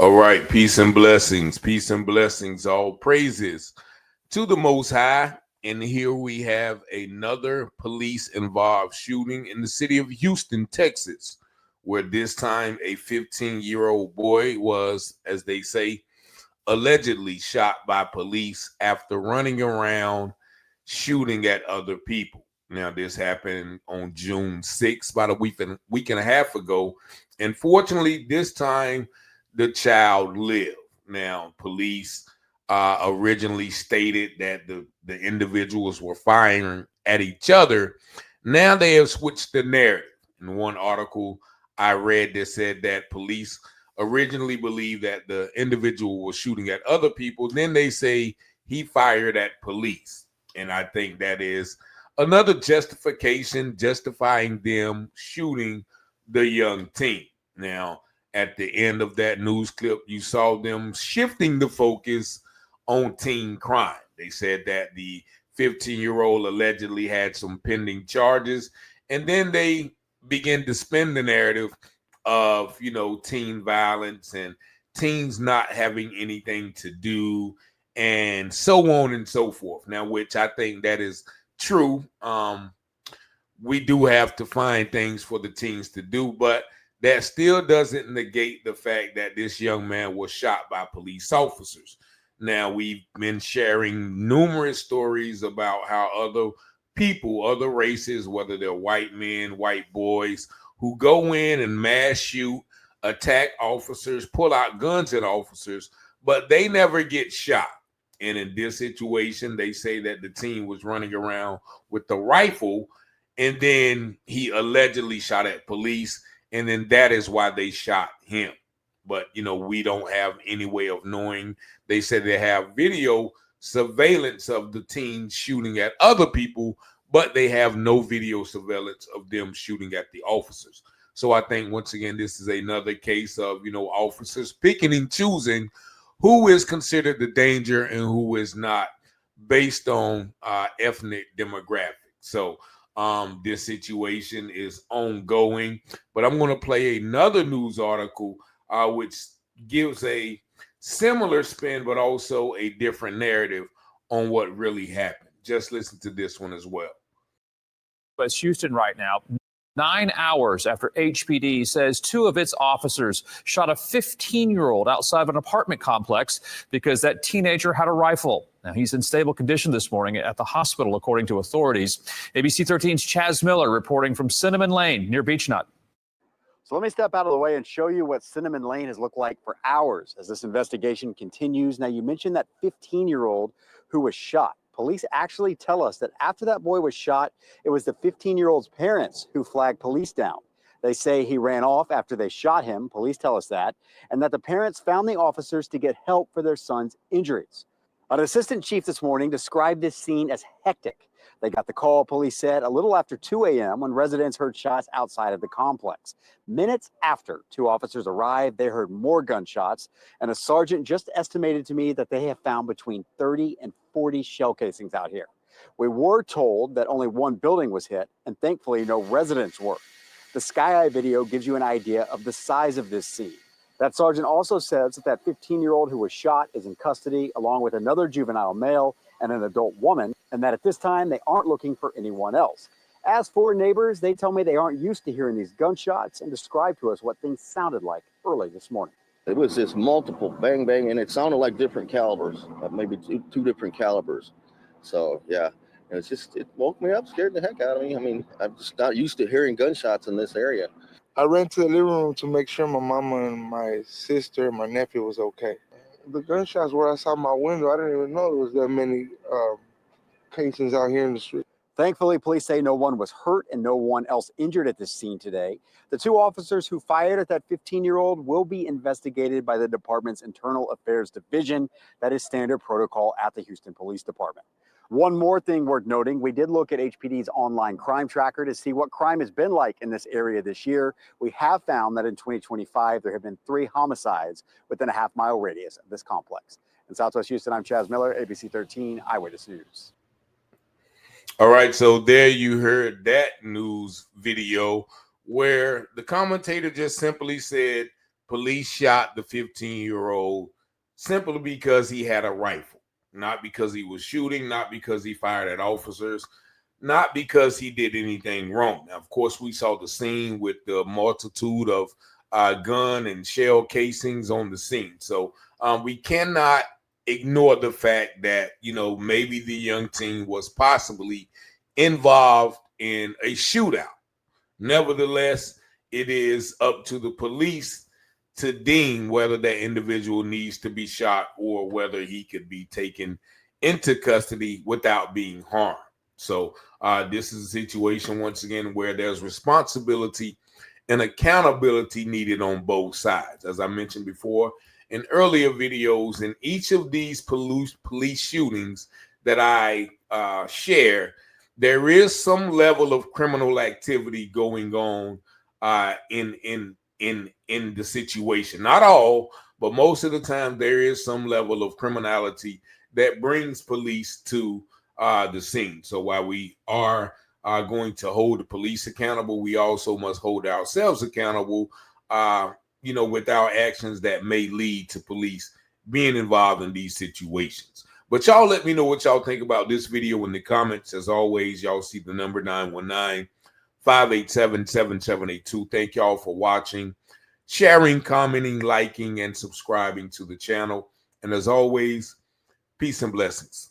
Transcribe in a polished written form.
All right, peace and blessings, all praises to the Most High. And here we have another police involved shooting in the city of Houston, Texas, where this time a 15-year-old boy was, as they say, allegedly shot by police after running around shooting at other people. Now, this happened on June 6th, about a week and a half ago. And fortunately, this time the child lived. Now, police originally stated that the individuals were firing at each other. Now they have switched the narrative. In one article I read that said that police originally believed that the individual was shooting at other people. Then they say he fired at police. And I think that is another justification justifying them shooting the young teen. Now, at the end of that news clip, you saw them shifting the focus on teen crime. They said that the 15-year-old allegedly had some pending charges, and then they began to spin the narrative of, teen violence and teens not having anything to do and so on and so forth. Now, which I think that is true. We do have to find things for the teens to do, but that still doesn't negate the fact that this young man was shot by police officers. Now, we've been sharing numerous stories about how other people, other races, whether they're white men, white boys, who go in and mass shoot, attack officers, pull out guns at officers, but they never get shot. And in this situation, they say that the teen was running around with the rifle, and then he allegedly shot at police, and then that is why they shot him. But, we don't have any way of knowing. They said they have video surveillance of the teen shooting at other people, but they have no video surveillance of them shooting at the officers. So I think, once again, this is another case of, officers picking and choosing who is considered the danger and who is not, based on ethnic demographics. So this situation is ongoing, but I'm going to play another news article which gives a similar spin, but also a different narrative on what really happened. Just listen to this one as well. West Houston right now. 9 hours after HPD says two of its officers shot a 15-year-old outside of an apartment complex because that teenager had a rifle. Now, he's in stable condition this morning at the hospital, according to authorities. ABC 13's Chaz Miller reporting from Cinnamon Lane near Beechnut. So let me step out of the way and show you what Cinnamon Lane has looked like for hours as this investigation continues. Now, you mentioned that 15-year-old who was shot. Police actually tell us that after that boy was shot, it was the 15-year-old's parents who flagged police down. They say he ran off after they shot him. Police tell us that, and that the parents found the officers to get help for their son's injuries. An assistant chief this morning described this scene as hectic. They got the call, police said, a little after 2 a.m. when residents heard shots outside of the complex. Minutes after two officers arrived, they heard more gunshots, and a sergeant just estimated to me that they have found between 30 and 40 shell casings out here. We were told that only one building was hit, and thankfully no residents were. The Sky Eye video gives you an idea of the size of this scene. That sergeant also says that that 15-year-old who was shot is in custody, along with another juvenile male and an adult woman, and that at this time they aren't looking for anyone else. As for neighbors, they tell me they aren't used to hearing these gunshots and describe to us what things sounded like early this morning. It was just multiple bang, bang, and it sounded like different calibers, maybe two different calibers. So, yeah, it woke me up, scared the heck out of me. I mean, I'm just not used to hearing gunshots in this area. I ran to the living room to make sure my mama and my sister and my nephew was okay. The gunshots were outside my window. I didn't even know there was that many casings out here in the street. Thankfully, police say no one was hurt and no one else injured at this scene today. The two officers who fired at that 15-year-old will be investigated by the department's Internal Affairs Division. That is standard protocol at the Houston Police Department. One more thing worth noting, we did look at HPD's online crime tracker to see what crime has been like in this area this year. We have found that in 2025, there have been 3 homicides within a half-mile radius of this complex. In Southwest Houston, I'm Chaz Miller, ABC 13 Eyewitness News. All right, so there you heard that news video where the commentator just simply said police shot the 15-year-old simply because he had a rifle, not because he was shooting, not because he fired at officers, not because he did anything wrong. Now, of course, we saw the scene with the multitude of gun and shell casings on the scene. So we cannot ignore the fact that, you know, maybe the young teen was possibly involved in a shootout. Nevertheless, it is up to the police to deem whether that individual needs to be shot or whether he could be taken into custody without being harmed. So this is a situation, once again, where there's responsibility and accountability needed on both sides. As I mentioned before in earlier videos, in each of these police shootings that I share, there is some level of criminal activity going on in the situation. Not all, but most of the time there is some level of criminality that brings police to the scene. So while we are going to hold the police accountable, we also must hold ourselves accountable, you know, with our actions that may lead to police being involved in these situations. But y'all let me know what y'all think about this video in the comments. As always, y'all see the number 919-587-7782. Thank y'all for watching, sharing, commenting, liking, and subscribing to the channel. And as always, peace and blessings.